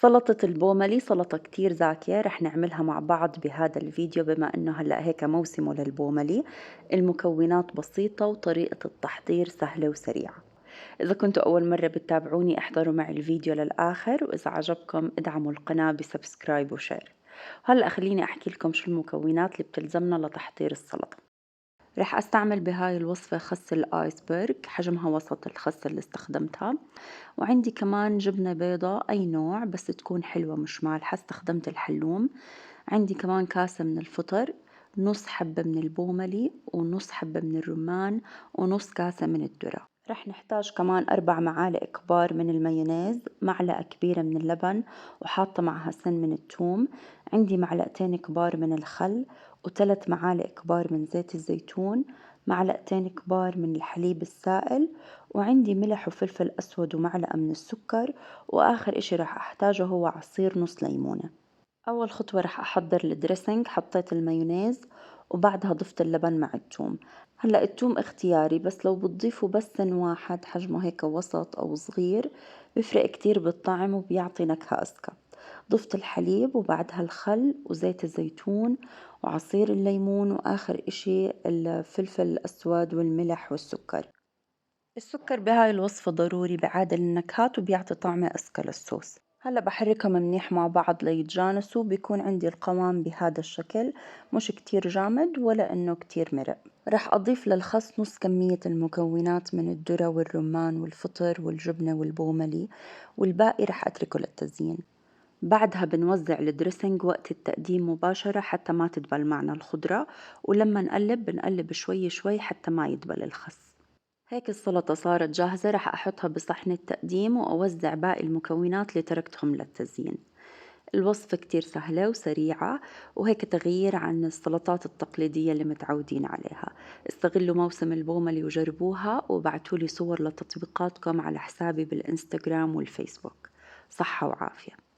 سلطة البوملي سلطة كتير زاكية رح نعملها مع بعض بهذا الفيديو بما انه هلأ هيك موسمه للبوملي. المكونات بسيطة وطريقة التحضير سهلة وسريعة. إذا كنتوا أول مرة بتتابعوني احضروا معي الفيديو للآخر، وإذا عجبكم ادعموا القناة بسبسكرايب وشير. هلأ خليني أحكي لكم شو المكونات اللي بتلزمنا لتحضير السلطة. رح أستعمل بهاي الوصفة خس الآيسبرغ، حجمها وسط الخس اللي استخدمتها. وعندي كمان جبنة بيضة أي نوع بس تكون حلوة مش مالحة، استخدمت الحلوم. عندي كمان كاسة من الفطر، نص حبة من البوملي ونص حبة من الرمان ونص كاسة من الذرة. رح نحتاج كمان 4 معالق كبار من المايونيز، معلقة كبيرة من اللبن وحاطة معها سن من الثوم. عندي معلقتين كبار من الخل و3 معالق كبار من زيت الزيتون، معلقتين كبار من الحليب السائل، وعندي ملح وفلفل أسود ومعلقة من السكر. وآخر إشي رح أحتاجه هو عصير نص ليمونة. أول خطوة رح أحضر الدريسنج، حطيت المايونيز وبعدها ضفت اللبن مع الثوم. هلأ الثوم اختياري، بس لو بتضيفوا بس سن واحد حجمه هيك وسط أو صغير بيفرق كتير بالطعم وبيعطي نكهة أذكى. ضفت الحليب وبعدها الخل وزيت الزيتون وعصير الليمون، وآخر إشي الفلفل الأسود والملح والسكر. السكر بهاي الوصفة ضروري، بيعادل النكهات وبيعطي طعم أذكى للصوص. هلا بحركهم منيح مع بعض ليتجانسوا، بيكون عندي القوام بهذا الشكل، مش كتير جامد ولا انه كتير مرق. رح اضيف للخس نص كمية المكونات من الذرة والرمان والفطر والجبنة والبوملي، والباقي رح اتركه للتزيين. بعدها بنوزع الدريسنج وقت التقديم مباشرة حتى ما تدبل معنا الخضرة، ولما نقلب بنقلب شوي شوي حتى ما يدبل الخس. هيك السلطة صارت جاهزة، رح أحطها بصحن التقديم وأوزع باقي المكونات اللي تركتهم للتزيين. الوصفة كتير سهلة وسريعة، وهيك تغيير عن السلطات التقليدية اللي متعودين عليها. استغلوا موسم البوملي وجربوها وبعتولي صور لتطبيقاتكم على حسابي بالإنستغرام والفيسبوك. صحة وعافية.